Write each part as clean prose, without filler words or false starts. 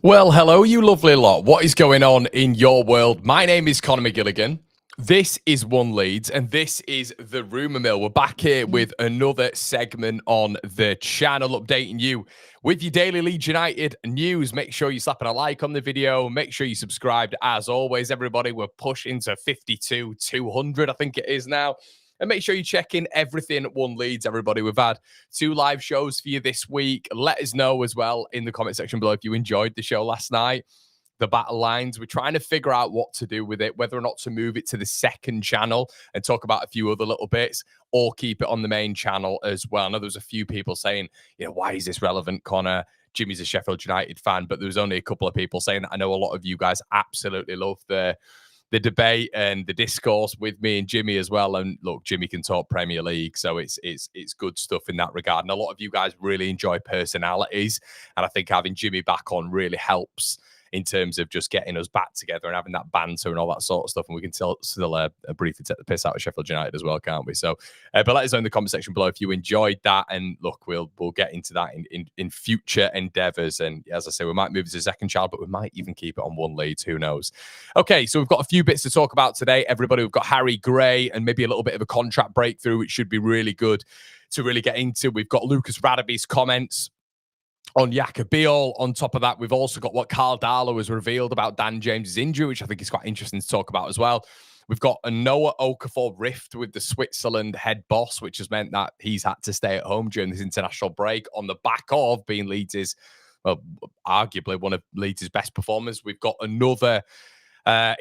Well, hello, you lovely lot. What is going on in your world? My name is Conor McGilligan. This is One Leeds, and this is the Rumour Mill. We're back here with another segment on the channel, updating you with your daily Leeds United news. Make sure you're slapping a like on the video. Make sure you subscribed. As always, everybody, we're pushing to 200, I think it is now. And make sure you check in everything at One Leeds, everybody. We've had 2 live shows for you this week. Let us know as well in the comment section below if you enjoyed the show last night. The battle lines, we're trying to figure out what to do with it, whether or not to move it to the second channel and talk about a few other little bits, or keep it on the main channel as well. I know there's a few people saying, why is this relevant, Connor? Jimmy's a Sheffield United fan, but there was only a couple of people saying that. I know a lot of you guys absolutely love the debate and the discourse with me and Jimmy as well. And look, Jimmy can talk Premier League, so it's good stuff in that regard. And a lot of you guys really enjoy personalities, and I think having Jimmy back on really helps in terms of just getting us back together and having that banter and all that sort of stuff. And we can still briefly take the piss out of Sheffield United as well, can't we? So, but let us know in the comment section below if you enjoyed that. And look, we'll get into that in future endeavours. And as I say, we might move to the second channel, but we might even keep it on One Leeds. Who knows? Okay, so we've got a few bits to talk about today, everybody. We've got Harry Gray and maybe a little bit of a contract breakthrough, which should be really good to really get into. We've got Lucas Radebe's comments on Bijol. On top of that, we've also got what Carl Darlow has revealed about Dan James's injury, which I think is quite interesting to talk about as well. We've got a Noah Okafor rift with the Switzerland head boss, which has meant that he's had to stay at home during this international break on the back of being Leeds' arguably one of Leeds' best performers. We've got another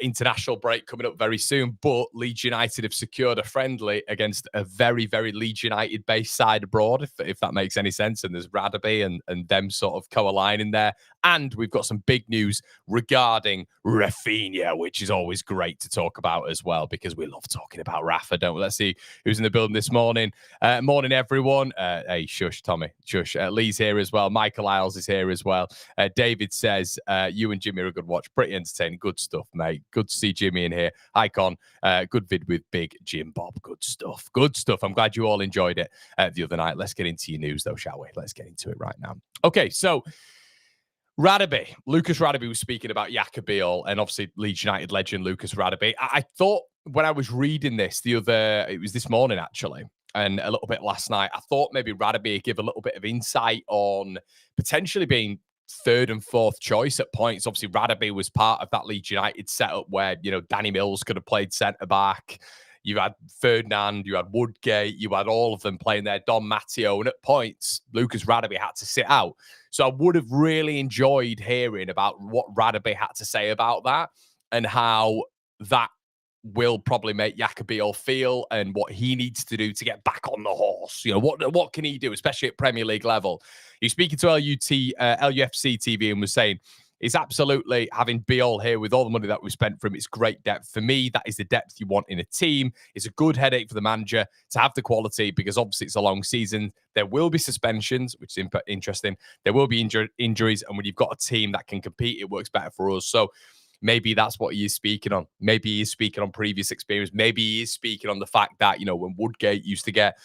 international break coming up very soon, but Leeds United have secured a friendly against a very, very Leeds United based side abroad, if that makes any sense. And there's Radebe and them sort of co-aligning there. And we've got some big news regarding Raphinha, which is always great to talk about as well, because we love talking about Rafa, don't we? Let's see who's in the building this morning. Morning, everyone. Hey, shush, Tommy. Shush. Lee's here as well. Michael Isles is here as well. David says, you and Jimmy are a good watch. Pretty entertaining. Good stuff, mate. Good to see Jimmy in here. Hi, Con. Good vid with Big Jim Bob. Good stuff. Good stuff. I'm glad you all enjoyed it the other night. Let's get into your news, though, shall we? Let's get into it right now. Okay, so Radebe, Lucas Radebe was speaking about Bijol, and obviously Leeds United legend Lucas Radebe. I thought when I was reading this it was this morning actually, and a little bit last night, I thought maybe Radebe give a little bit of insight on potentially being third and fourth choice at points. Obviously, Radebe was part of that Leeds United setup where, Danny Mills could have played centre-back. You had Ferdinand, you had Woodgate, you had all of them playing there, Don Matteo, and at points, Lucas Radebe had to sit out. So I would have really enjoyed hearing about what Radebe had to say about that and how that will probably make Bijol feel and what he needs to do to get back on the horse. What can he do, especially at Premier League level? He's speaking to LUFC TV and was saying, it's absolutely having Bijol here with all the money that we spent for him. It's great depth. For me, that is the depth you want in a team. It's a good headache for the manager to have the quality because obviously it's a long season. There will be suspensions, which is interesting. There will be injuries. And when you've got a team that can compete, it works better for us. So maybe that's what he is speaking on. Maybe he is speaking on previous experience. Maybe he is speaking on the fact that, when Woodgate used to get,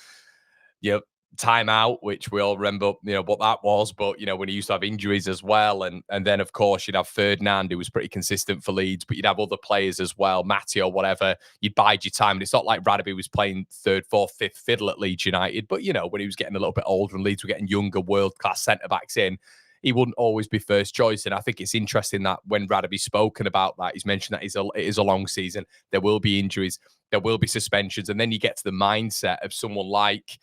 time out, which we all remember, what that was. But, when he used to have injuries as well. And then, of course, you'd have Ferdinand, who was pretty consistent for Leeds, but you'd have other players as well, Matteo, whatever. You'd bide your time. And it's not like Radebe was playing third, fourth, fifth fiddle at Leeds United. But, when he was getting a little bit older and Leeds were getting younger, world-class centre-backs in, he wouldn't always be first choice. And I think it's interesting that when Radebe's spoken about that, he's mentioned that it is a long season. There will be injuries. There will be suspensions. And then you get to the mindset of someone like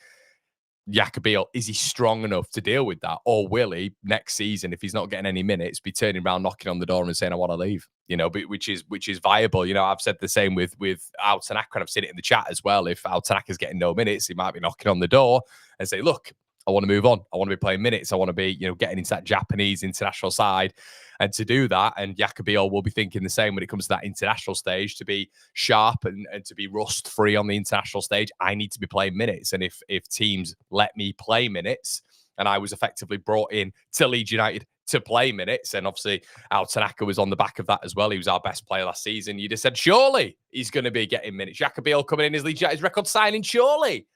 Bijol. Is he strong enough to deal with that? Or will he, next season, if he's not getting any minutes, be turning around, knocking on the door and saying, I want to leave? Which is viable. I've said the same with Al Tanaka, and I've seen it in the chat as well. If Al Tanaka's getting no minutes, he might be knocking on the door and say, look, I want to move on. I want to be playing minutes. I want to be, getting into that Japanese international side. And to do that, and Bijol will be thinking the same when it comes to that international stage, to be sharp and to be rust-free on the international stage, I need to be playing minutes. And if teams let me play minutes, and I was effectively brought in to Leeds United to play minutes, and obviously Al Tanaka was on the back of that as well. He was our best player last season. You just said, surely he's going to be getting minutes. Bijol coming in as Leeds United's record signing, surely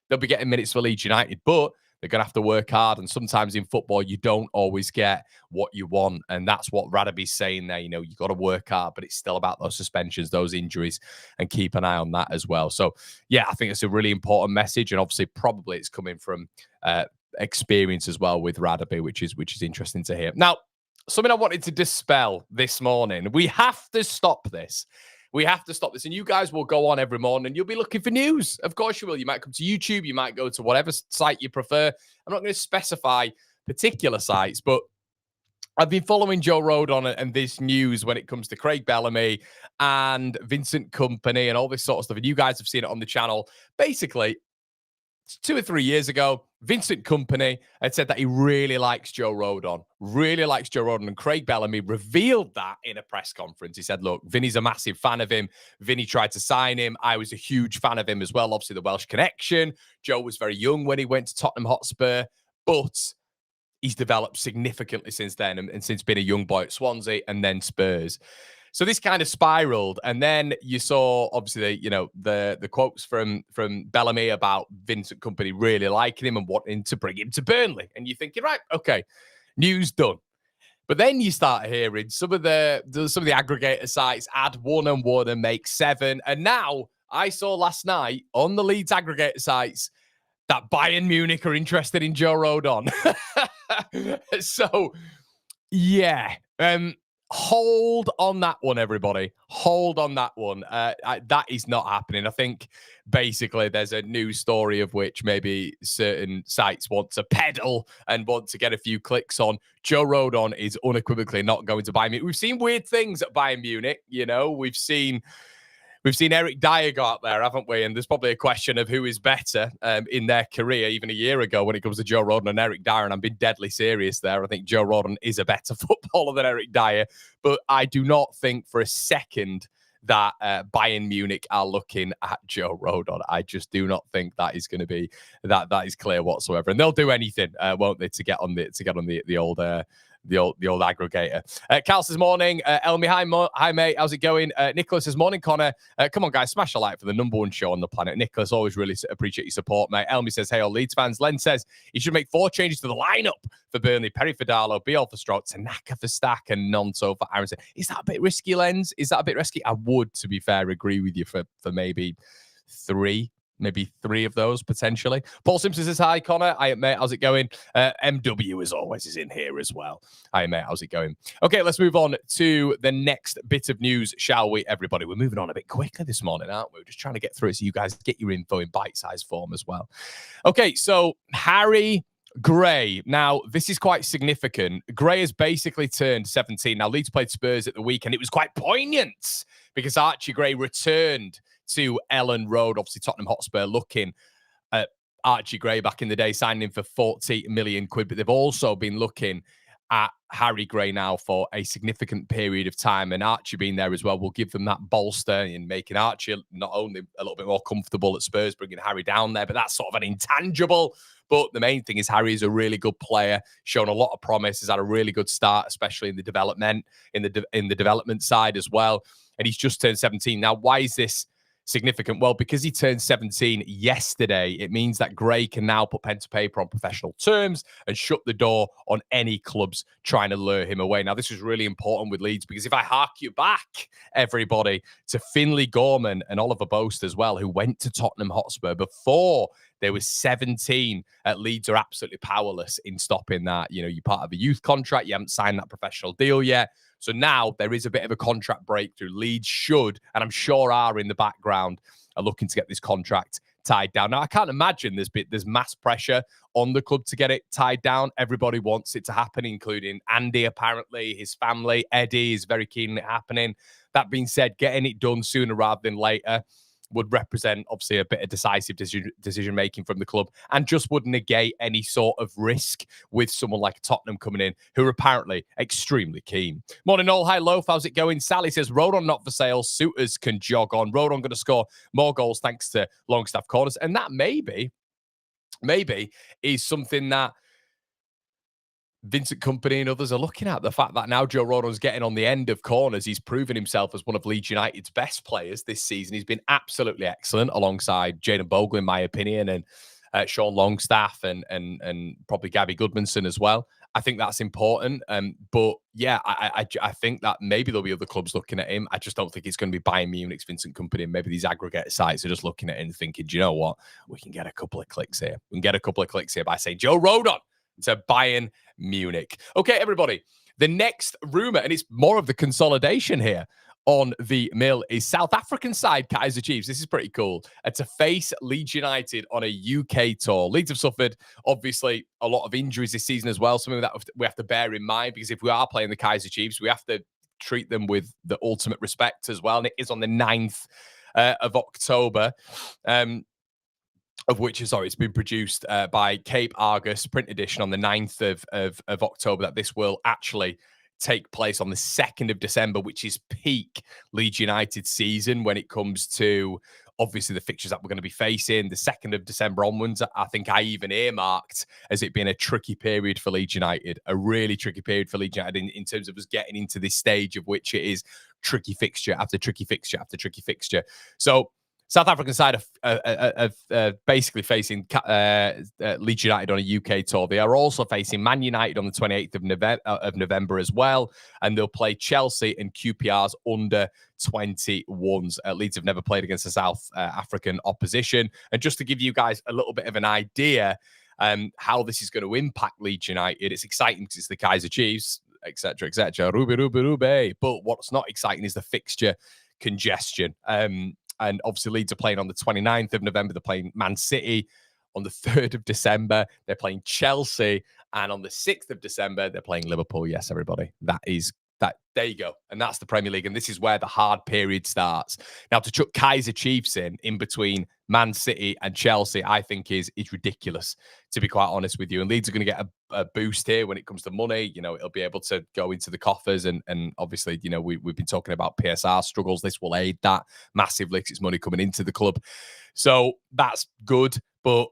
they'll be getting minutes for Leeds United. But They're going to have to work hard. And sometimes in football, you don't always get what you want. And that's what Radebe's saying there. You know, you got to work hard, but it's still about those suspensions, those injuries, and keep an eye on that as well. So, yeah, I think it's a really important message. And obviously, probably it's coming from experience as well with Radebe, which is interesting to hear. Now, something I wanted to dispel this morning. We have to stop this. We have to stop this. And you guys will go on every morning and you'll be looking for news. Of course you will. You might come to YouTube. You might go to whatever site you prefer. I'm not going to specify particular sites, but I've been following Joe Rodon and this news when it comes to Craig Bellamy and Vincent Kompany and all this sort of stuff. And you guys have seen it on the channel. Basically, 2 or 3 years ago, Vincent Kompany had said that he really likes Joe Rodon, and Craig Bellamy revealed that in a press conference. He said, look, Vinny's a massive fan of him. Vinny tried to sign him. I was a huge fan of him as well. Obviously, the Welsh connection. Joe was very young when he went to Tottenham Hotspur, but he's developed significantly since then and since being a young boy at Swansea and then Spurs. So this kind of spiraled, and then you saw obviously the quotes from Bellamy about Vincent Kompany really liking him and wanting to bring him to Burnley, and you're thinking, right, okay, news done. But then you start hearing some of the aggregator sites add 1 and 1 and make 7, and now I saw last night on the Leeds aggregator sites that Bayern Munich are interested in Joe Rodon. So yeah. Hold on that one, everybody. Hold on that one. That is not happening. I think basically there's a news story of which maybe certain sites want to peddle and want to get a few clicks on. Joe Rodon is unequivocally not going to Bayern Munich. We've seen weird things at Bayern Munich. We've seen Eric Dyer go out there, haven't we? And there's probably a question of who is better in their career even a year ago when it comes to Joe Rodon and Eric Dyer. And I'm being deadly serious there. I think Joe Rodon is a better footballer than Eric Dyer. But I do not think for a second that Bayern Munich are looking at Joe Rodon. I just do not think that is going to be that is clear whatsoever. And they'll do anything, won't they, to get on the old aggregator. Cal says, morning. Elmi, hi, mate. How's it going? Nicholas says, morning, Connor. Come on, guys, smash a like for the #1 show on the planet. Nicholas, always really appreciate your support, mate. Elmi says, hey, all Leeds fans. Len says, he should make 4 changes to the lineup for Burnley. Perry for Darlow, Bijol for Stroke, Tanaka for Stack, and Nonso for Aaron. Is that a bit risky, Lens? Is that a bit risky? I would, to be fair, agree with you for maybe 3. Maybe 3 of those, potentially. Paul Simpson says, hi, Connor. Hi, mate. How's it going? MW, as always, is in here as well. Hi, mate. How's it going? Okay, let's move on to the next bit of news, shall we, everybody? We're moving on a bit quicker this morning, aren't we? We're just trying to get through it so you guys get your info in bite-sized form as well. Okay, so Harry Gray. Now, this is quite significant. Gray has basically turned 17. Now, Leeds played Spurs at the weekend. It was quite poignant because Archie Gray returned to Ellen Road, obviously Tottenham Hotspur looking at Archie Gray back in the day, signing him for 40 million quid. But they've also been looking at Harry Gray now for a significant period of time. And Archie being there as well will give them that bolster in making Archie not only a little bit more comfortable at Spurs, bringing Harry down there, but that's sort of an intangible. But the main thing is Harry is a really good player, shown a lot of promise, has had a really good start, especially in the development, in the development side as well. And he's just turned 17. Now, why is this significant? Well, because he turned 17 yesterday, it means that Gray can now put pen to paper on professional terms and shut the door on any clubs trying to lure him away. Now, this is really important with Leeds because if I hark you back, everybody, to Finlay Gorman and Oliver Boast as well, who went to Tottenham Hotspur before they were 17, Leeds are absolutely powerless in stopping that. You're part of a youth contract. You haven't signed that professional deal yet. So now there is a bit of a contract breakthrough. Leeds should, and I'm sure are in the background, are looking to get this contract tied down. Now, I can't imagine there's mass pressure on the club to get it tied down. Everybody wants it to happen, including Andy, apparently, his family. Eddie is very keen on it happening. That being said, getting it done sooner rather than later would represent, obviously, a bit of decisive decision-making from the club and just would negate any sort of risk with someone like Tottenham coming in, who are apparently extremely keen. Morning all. Hi, Loaf. How's it going? Sally says, Rodon not for sale. Suitors can jog on. Rodon going to score more goals thanks to Longstaff corners. And that maybe is something that Vincent Kompany and others are looking at. The fact that now Joe Rodon's getting on the end of corners, he's proven himself as one of Leeds United's best players this season. He's been absolutely excellent alongside Jayden Bogle, in my opinion, and Sean Longstaff and probably Gabby Goodmanson as well. I think that's important. But yeah, I think that maybe there'll be other clubs looking at him. I just don't think it's going to be Bayern Munich's Vincent Kompany. Maybe these aggregate sites are just looking at it and thinking, do you know what? We can get a couple of clicks here. We can get a couple of clicks here by saying Joe Rodon to Bayern Munich. Okay, everybody. The next rumor, and it's more of the consolidation here on the mill, is South African side Kaiser Chiefs. This is pretty cool. To face Leeds United on a UK tour. Leeds have suffered, obviously, a lot of injuries this season as well. Something that we have to bear in mind, because if we are playing the Kaiser Chiefs, we have to treat them with the ultimate respect as well. And it is on the 9th of October. Of which, sorry, it's been produced by Cape Argus, print edition on the 9th of October, that this will actually take place on the 2nd of December, which is peak Leeds United season when it comes to, obviously, the fixtures that we're going to be facing. The 2nd of December onwards, I think I even earmarked as it being a tricky period for Leeds United, a really tricky period for Leeds United in terms of us getting into this stage of which it is tricky fixture after tricky fixture after tricky fixture. So, South African side are basically facing Leeds United on a UK tour. They are also facing Man United on the 28th of November as well. And they'll play Chelsea and QPR's under 21s. Leeds have never played against a South African opposition. And just to give you guys a little bit of an idea how this is going to impact Leeds United, it's exciting because it's the Kaiser Chiefs, etc., etc. Rube. But what's not exciting is the fixture congestion. And obviously, Leeds are playing on the 29th of November. They're playing Man City on the 3rd of December. They're playing Chelsea. And on the 6th of December, they're playing Liverpool. Yes, everybody. That is that. There you go. And that's the Premier League. And this is where the hard period starts. Now, to chuck Kaiser Chiefs in between Man City and Chelsea, I think is ridiculous, to be quite honest with you. And Leeds are going to get a boost here when it comes to money. You know, it'll be able to go into the coffers. And obviously, you know, we've been talking about PSR struggles. This will aid that massively because it's money coming into the club. So that's good. But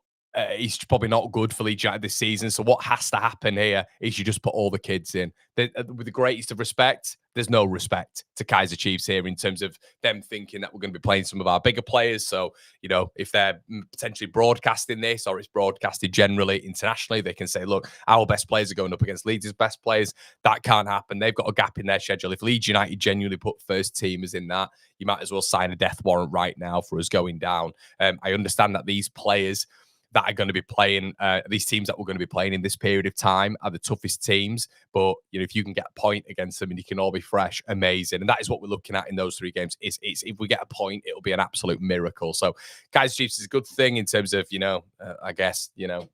he's probably not good for Leeds United this season. So what has to happen here is you just put all the kids in. With the greatest of respect, there's no respect to Kaiser Chiefs here in terms of them thinking that we're going to be playing some of our bigger players. So, you know, if they're potentially broadcasting this or it's broadcasted generally internationally, they can say, look, our best players are going up against Leeds' best players. That can't happen. They've got a gap in their schedule. If Leeds United genuinely put first teamers in that, you might as well sign a death warrant right now for us going down. I understand that these players that are going to be playing, these teams that we're going to be playing in this period of time are the toughest teams. But, you know, if you can get a point against them and you can all be fresh, amazing. And that is what we're looking at in those 3 games. It's if we get a point, it'll be an absolute miracle. So Kaiser Chiefs is a good thing in terms of, you know, I guess, you know,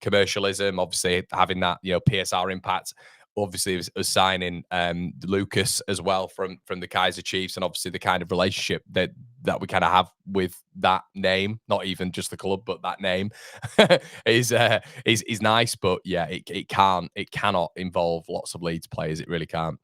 commercialism, obviously having that, you know, PSR impact. Obviously, was signing Lucas as well from the Kaiser Chiefs, and obviously the kind of relationship that we kind of have with that name, not even just the club, but that name is nice. But yeah, it cannot involve lots of Leeds players. It really can't.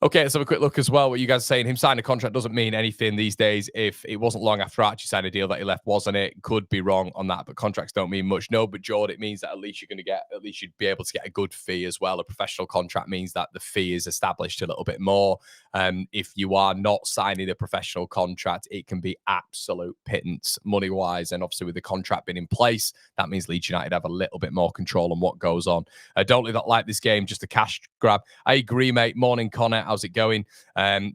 Okay, let's have a quick look as well. What you guys are saying, him signing a contract doesn't mean anything these days. If it wasn't long after Archie signed a deal that he left, wasn't it? Could be wrong on that, but contracts don't mean much. No, but Jordan, it means that at least you'd be able to get a good fee as well. A professional contract means that the fee is established a little bit more. If you are not signing a professional contract, it can be absolute pittance money-wise. And obviously with the contract being in place, that means Leeds United have a little bit more control on what goes on. Don't like this game, just a cash grab. I agree, mate. Morning, Connor. How's it going?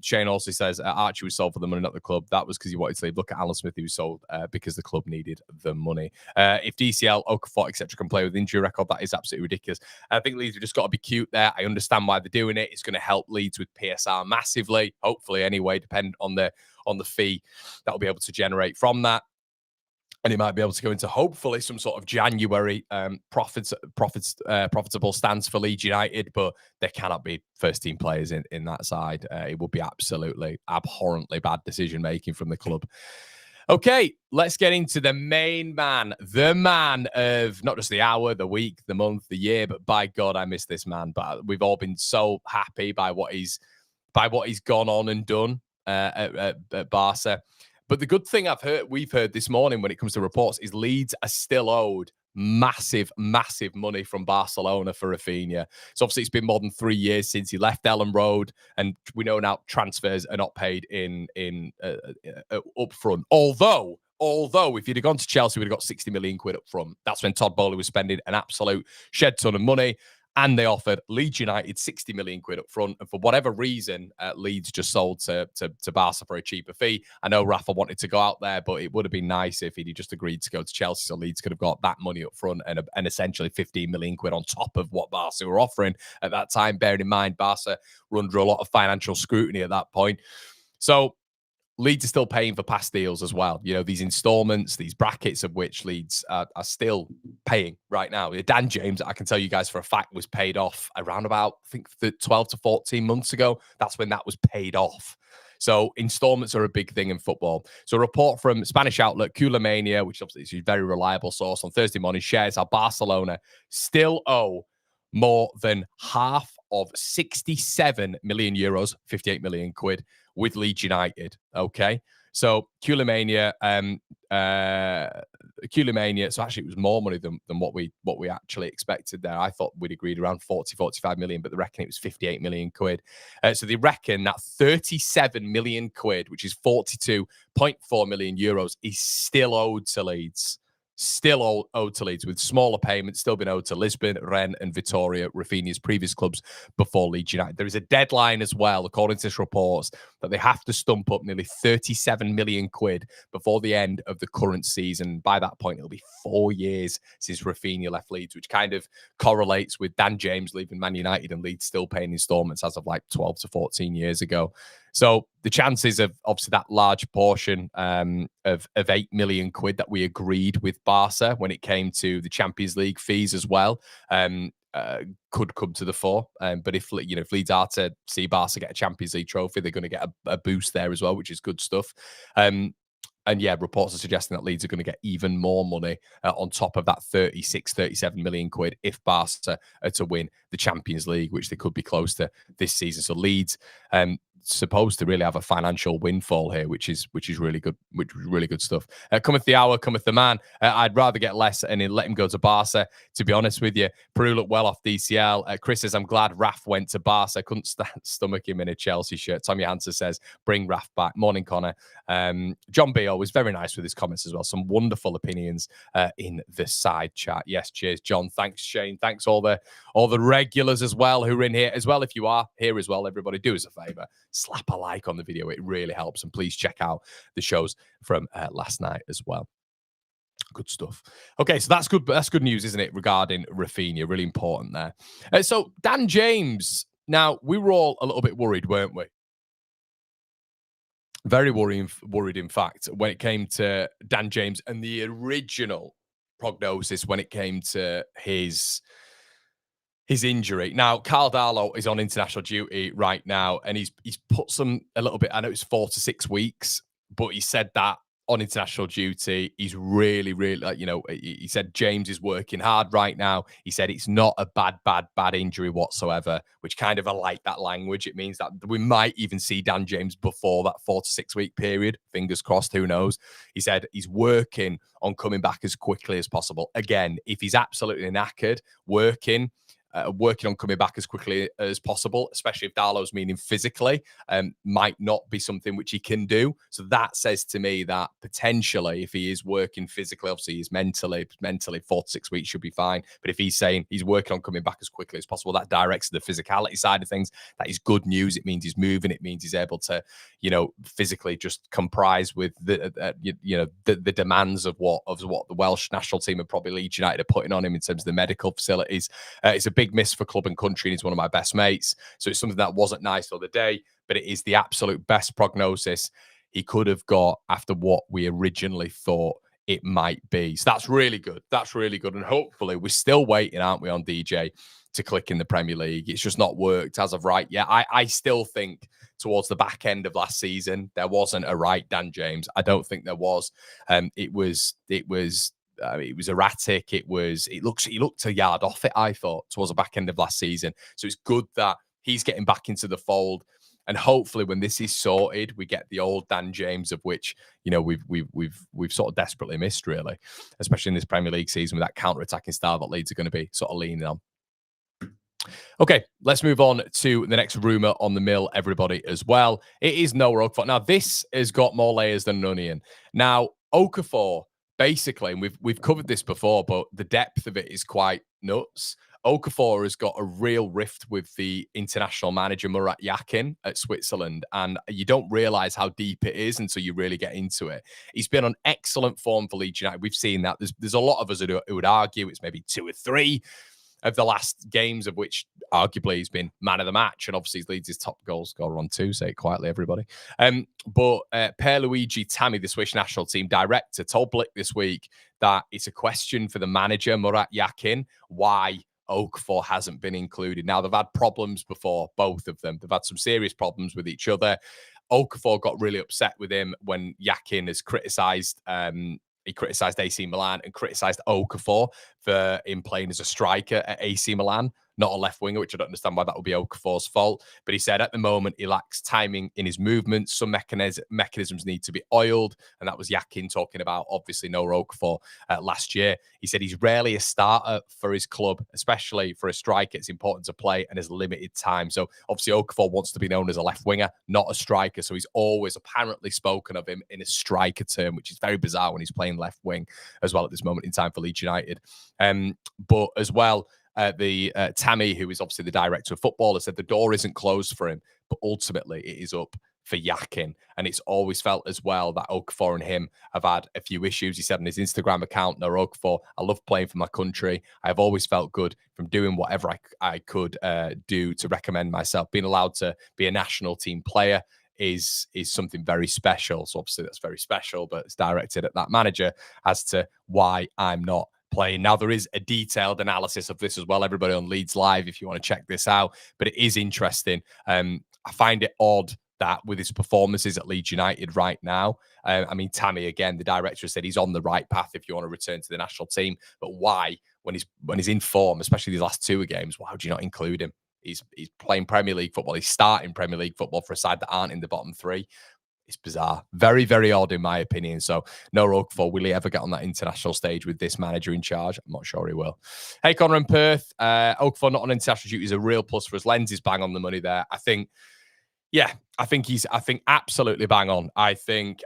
Shane also says Archie was sold for the money, not the club. That was because he wanted to leave. Look at Alan Smith, who was sold because the club needed the money. If DCL, Okafor, etc. can play with injury record, that is absolutely ridiculous. I think Leeds have just got to be cute there. I understand why they're doing it. It's going to help Leeds with PSR massively, hopefully anyway, depending on the fee that will be able to generate from that. And he might be able to go into hopefully some sort of January profitable stance for Leeds United, but there cannot be first team players in that side. It would be absolutely abhorrently bad decision making from the club. Okay, let's get into the main man, the man of not just the hour, the week, the month, the year, but by God, I miss this man. But we've all been so happy by what he's gone on and done at Barca. But the good thing we've heard this morning when it comes to reports is Leeds are still owed massive money from Barcelona for Raphinha. So obviously it's been more than 3 years since he left Ellen Road, and we know now transfers are not paid in up front. Although Although, if you'd have gone to Chelsea, we'd have got 60 million quid up front. That's when Todd Bowley was spending an absolute shed ton of money. And they offered Leeds United 60 million quid up front. And for whatever reason, Leeds just sold to Barca for a cheaper fee. I know Rafa wanted to go out there, but it would have been nice if he'd just agreed to go to Chelsea, so Leeds could have got that money up front and essentially 15 million quid on top of what Barca were offering at that time. Bearing in mind, Barca were under a lot of financial scrutiny at that point. So Leeds are still paying for past deals as well. You know, these installments, these brackets of which Leeds are still paying right now. Dan James, I can tell you guys for a fact, was paid off around about, I think, 12 to 14 months ago. That's when that was paid off. So installments are a big thing in football. So a report from Spanish outlet Culamania, which obviously is a very reliable source on Thursday morning, shares how Barcelona still owe more than half of 67 million euros, 58 million quid, with Leeds United. Okay. So Culamania, so actually it was more money than what we actually expected there. I thought we'd agreed around 45 million, but they reckon it was 58 million quid. So they reckon that 37 million quid, which is 42.4 million euros, is still owed to Leeds. Still owed to Leeds, with smaller payments still been owed to Lisbon, Rennes, and Vitoria, Raphinha's previous clubs before Leeds United. There is a deadline as well, according to this report, that they have to stump up nearly 37 million quid before the end of the current season. By that point, it'll be 4 years since Raphinha left Leeds, which kind of correlates with Dan James leaving Man United and Leeds still paying installments as of like 12 to 14 years ago. So the chances of obviously that large portion of 8 million quid that we agreed with Barca when it came to the Champions League fees as well could come to the fore. But if Leeds are to see Barca get a Champions League trophy, they're going to get a boost there as well, which is good stuff. And yeah, reports are suggesting that Leeds are going to get even more money on top of that 37 million quid if Barca are to win the Champions League, which they could be close to this season. So Leeds supposed to really have a financial windfall here, which is really good, which is really good stuff. Cometh the hour, cometh the man. I'd rather get less and let him go to Barca, to be honest with you. Peru looked well off DCL. Chris says, I'm glad Raf went to Barca. I couldn't stomach him in a Chelsea shirt. Tommy Hanser says, bring Raf back. Morning, Connor. John B.O. was very nice with his comments as well. Some wonderful opinions in the side chat. Yes, cheers, John. Thanks, Shane. Thanks all the regulars as well who are in here as well. If you are here as well, everybody, do us a favor. Slap a like on the video. It really helps. And please check out the shows from last night as well. Good stuff. Okay, so that's good. That's good news, isn't it, regarding Raphinha? Really important there. So Dan James. Now, we were all a little bit worried, weren't we? Very worried, in fact, when it came to Dan James and the original prognosis when it came to his injury. Now, Carl Darlow is on international duty right now, and he's put a little bit. I know it's 4 to 6 weeks, but he said that on international duty, he's really, he said James is working hard right now. He said it's not a bad injury whatsoever, which kind of I like that language. It means that we might even see Dan James before that 4 to 6 week period. Fingers crossed, who knows? He said he's working on coming back as quickly as possible. Again, if he's absolutely knackered, working on coming back as quickly as possible, especially if Darlow's meaning physically, might not be something which he can do. So that says to me that potentially if he is working physically, obviously he's mentally 4 to 6 weeks should be fine. But if he's saying he's working on coming back as quickly as possible, that directs the physicality side of things. That is good news. It means he's moving. It means he's able to, physically just comprise with the demands of what the Welsh national team and probably Leeds United are putting on him in terms of the medical facilities. It's a big miss for club and country, and he's one of my best mates. So it's something that wasn't nice the other day, but it is the absolute best prognosis he could have got after what we originally thought it might be. So that's really good. That's really good. And hopefully we're still waiting, aren't we, on DJ to click in the Premier League. It's just not worked as of right yet. I still think towards the back end of last season, there wasn't a right Dan James. I don't think there was. It was erratic. He looked a yard off it, I thought, towards the back end of last season. So it's good that he's getting back into the fold. And hopefully when this is sorted, we get the old Dan James of which, we've sort of desperately missed, really, especially in this Premier League season with that counter-attacking style that Leeds are going to be sort of leaning on. Okay, let's move on to the next rumour on the mill, everybody, as well. It is Noah Okafor. Now, this has got more layers than an onion. Now, Okafor, basically, and we've covered this before, but the depth of it is quite nuts. Okafor has got a real rift with the international manager Murat Yakin at Switzerland, and you don't realize how deep it is until you really get into it. He's been on excellent form for Leeds United. We've seen that. There's a lot of us who would argue it's maybe 2 or 3 of the last games, of which arguably he's been man of the match, and obviously he leads his top goal scorer on 2. Say it quietly, everybody. But Pierluigi Tammy, the Swiss national team director, told Blick this week that it's a question for the manager, Murat Yakin, why Okafor hasn't been included. Now, they've had problems before, both of them. They've had some serious problems with each other. Okafor got really upset with him when Yakin has criticised he criticised AC Milan and criticised Okafor for him playing as a striker at AC Milan, not a left winger, which I don't understand why that would be Okafor's fault. But he said at the moment he lacks timing in his movements. Some mechanisms need to be oiled. And that was Yakin talking about, obviously, no Okafor last year. He said he's rarely a starter for his club, especially for a striker. It's important to play and has limited time. So obviously Okafor wants to be known as a left winger, not a striker. So he's always apparently spoken of him in a striker term, which is very bizarre when he's playing left wing as well at this moment in time for Leeds United. But as well, Tammy, who is obviously the director of football, has said the door isn't closed for him, but ultimately it is up for Yakin. And it's always felt as well that Okafor and him have had a few issues. He said on his Instagram account, "No, Okafor, I love playing for my country. I've always felt good from doing whatever I could do to recommend myself. Being allowed to be a national team player is something very special." So obviously that's very special, but it's directed at that manager as to why I'm not playing. Now, there is a detailed analysis of this as well, everybody, on Leeds Live, if you want to check this out. But it is interesting. I find it odd that with his performances at Leeds United right now, I mean, Tammy, again, the director, said he's on the right path if you want to return to the national team. But why, when he's in form, especially these last 2 games, why would you not include him? He's playing Premier League football. He's starting Premier League football for a side that aren't in the bottom 3. It's bizarre. Very, very odd in my opinion. So no Okafor. Will he ever get on that international stage with this manager in charge? I'm not sure he will. Hey, Connor in Perth. Okafor not on international duty is a real plus for us. Lens is bang on the money there. I think absolutely bang on. I think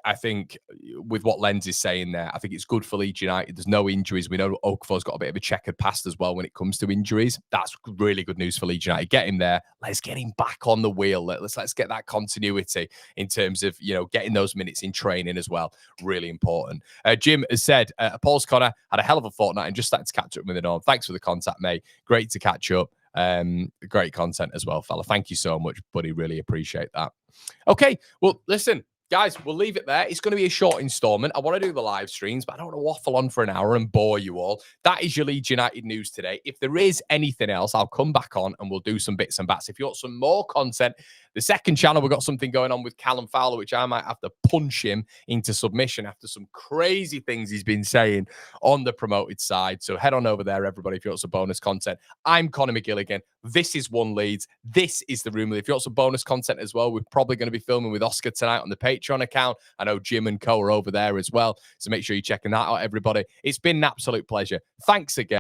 with what Lens is saying there, I think it's good for Leeds United. There's no injuries. We know Okafor's got a bit of a checkered past as well when it comes to injuries. That's really good news for Leeds United. Get him there. Let's get him back on the wheel. Let's get that continuity in terms of, getting those minutes in training as well. Really important. Jim has said, Paul's Connor had a hell of a fortnight and just started to catch up with it on. Thanks for the contact, mate. Great to catch up. Great content as well, fella. Thank you so much, buddy. Really appreciate that. Okay, well, listen, guys, we'll leave it there. It's going to be a short installment. I want to do the live streams, but I don't want to waffle on for an hour and bore you all. That is your Leeds United news today. If there is anything else, I'll come back on and we'll do some bits and bats. If you want some more content, the second channel, we've got something going on with Callum Fowler, which I might have to punch him into submission after some crazy things he's been saying on the promoted side. So head on over there, everybody, if you want some bonus content. I'm Conor McGilligan. This is One Leeds. This is the Room. If you want some bonus content as well, we're probably going to be filming with Oscar tonight on the Patreon account. I know Jim and Co are over there as well. So make sure you're checking that out, everybody. It's been an absolute pleasure. Thanks again.